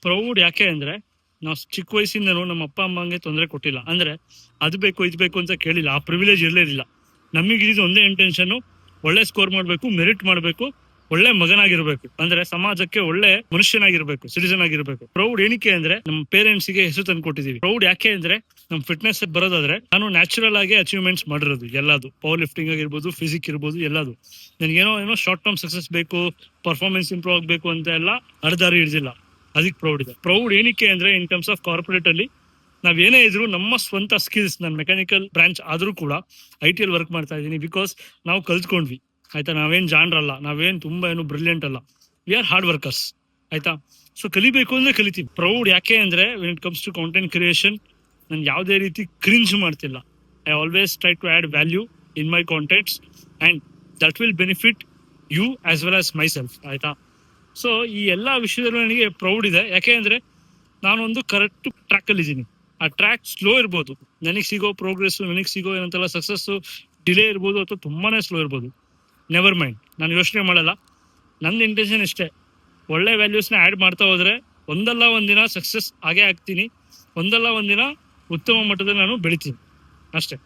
Proud ಯಾಕೆ ಅಂದ್ರೆ ನಾವು ಚಿಕ್ಕ ವಯಸ್ಸಿಂದನೂ ನಮ್ಮ ಅಪ್ಪ ಅಮ್ಮಂಗೆ ತೊಂದರೆ ಕೊಟ್ಟಿಲ್ಲ. ಅಂದ್ರೆ ಅದು ಬೇಕು ಇದು ಬೇಕು ಅಂತ ಕೇಳಿಲ್ಲ, ಆ ಪ್ರಿವಿಲೇಜ್ ಇರಲಿಲ್ಲ. ನಮಗಿದ್ದು ಒಂದೇ ಇಂಟೆನ್ಷನ್, ಒಳ್ಳೆ ಸ್ಕೋರ್ ಮಾಡಬೇಕು, ಮೆರಿಟ್ ಮಾಡಬೇಕು, ಒಳ್ಳೆ ಮಗನಾಗಿರ್ಬೇಕು, ಅಂದ್ರೆ ಸಮಾಜಕ್ಕೆ ಒಳ್ಳೆ ಮನುಷ್ಯನಾಗಿರ್ಬೇಕು, ಸಿಟಿಸನ್ ಆಗಿರ್ಬೇಕು. ಪ್ರೌಡ್ ಏನಕ್ಕೆ ಅಂದ್ರೆ ನಮ್ಮ ಪೇರೆಂಟ್ಸ್ ಗೆ ಹೆಸರು ತಂದು ಕೊಟ್ಟಿದೀವಿ. ಪ್ರೌಡ್ ಯಾಕೆ ಅಂದ್ರೆ ನಮ್ ಫಿಟ್ನೆಸ್ ಬರೋದಾದ್ರೆ ನಾನು ನ್ಯಾಚುರಲ್ ಆಗಿ ಅಚೀವ್ಮೆಂಟ್ಸ್ ಮಾಡಿರೋದು ಎಲ್ಲದು, ಪವರ್ ಲಿಫ್ಟಿಂಗ್ ಆಗಿರ್ಬೋದು, ಫಿಸಿಕ್ ಇರ್ಬೋದು, ಎಲ್ಲದು. ನನಗೇನೋ ಶಾರ್ಟ್ ಟರ್ಮ್ ಸಕ್ಸಸ್ ಬೇಕು, ಪರ್ಫಾರ್ಮೆನ್ಸ್ ಇಂಪ್ರೂವ್ ಆಗಬೇಕು ಅಂತ ಎಲ್ಲ ಅರ್ಧಾರಿ ಹಿಡಿದಿಲ್ಲ. ಅದಕ್ಕೆ ಪ್ರೌಡ್ ಇದೆ. ಪ್ರೌಡ್ ಏನಕ್ಕೆ ಅಂದ್ರೆ ಇನ್ ಟರ್ಮ್ಸ್ ಆಫ್ ಕಾರ್ಪೊರೇಟ್ ಅಲ್ಲಿ ನಾವೇನೇ ಇದ್ರು ನಮ್ಮ ಸ್ವಂತ ಸ್ಕಿಲ್ಸ್, ನಾನು ಮೆಕ್ಯಾನಿಕಲ್ ಬ್ರಾಂಚ್ ಆದ್ರೂ ಕೂಡ IT ಅಲ್ಲಿ ವರ್ಕ್ ಮಾಡ್ತಾ ಇದ್ದೀನಿ. ಬಿಕಾಸ್ ನಾವು ಕಲ್ತ್ಕೊಂಡ್ವಿ, ಆಯ್ತಾ. ನಾವೇನ್ ಜಾಣ್ರಲ್ಲ, ನಾವೇನ್ ತುಂಬಾ ಏನು ಬ್ರಿಲಿಯಂಟ್ ಅಲ್ಲ, ವಿ ಆರ್ ಹಾರ್ಡ್ ವರ್ಕರ್ಸ್, ಆಯ್ತಾ. ಸೊ ಕಲಿಬೇಕು ಅಂದ್ರೆ ಕಲಿತೀವಿ. ಪ್ರೌಡ್ ಯಾಕೆ ಅಂದ್ರೆ when it comes to content creation, ನಾನು ಯಾವುದೇ ರೀತಿ ಕ್ರಿಂಜ್ ಮಾಡ್ತಿಲ್ಲ. I always try to add value in my contents and that will benefit you as well as myself, ಆಯ್ತಾ. ಸೊ ಈ ಎಲ್ಲಾ ವಿಷಯದಲ್ಲೂ ನನಗೆ ಪ್ರೌಡ್ ಇದೆ. ಯಾಕೆ ಅಂದ್ರೆ ನಾನೊಂದು ಕರೆಕ್ಟ್ ಟ್ರ್ಯಾಕ್ ಅಲ್ಲಿ ಇದ್ದೀನಿ. ಆ ಟ್ರ್ಯಾಕ್ ಸ್ಲೋ ಇರ್ಬೋದು, ನನಗೆ ಸಿಗೋ ಪ್ರೋಗ್ರೆಸ್, ನನಗೆ ಸಿಗೋ ಏನಂತೆಲ್ಲ ಸಕ್ಸಸ್ ಡಿಲೇ ಇರ್ಬೋದು, ಅಥವಾ ತುಂಬಾನೇ ಸ್ಲೋ ಇರ್ಬೋದು. ನೆವರ್ ಮೈಂಡ್, ನಾನು ಯೋಚನೆ ಮಾಡಲ್ಲ. ನನ್ನ ಇಂಟೆನ್ಷನ್ ಇಷ್ಟೇ, ಒಳ್ಳೆ ವ್ಯಾಲ್ಯೂಸ್ನ ಆ್ಯಡ್ ಮಾಡ್ತಾ ಹೋದ್ರೆ ಒಂದಲ್ಲ ಒಂದಿನ ಸಕ್ಸಸ್ ಆಗೇ ಆಗ್ತೀನಿ, ಒಂದಲ್ಲ ಒಂದಿನ ಉತ್ತಮ ಮಟ್ಟದಲ್ಲಿ ನಾನು ಬೆಳಿತೀನಿ, ಅಷ್ಟೇ.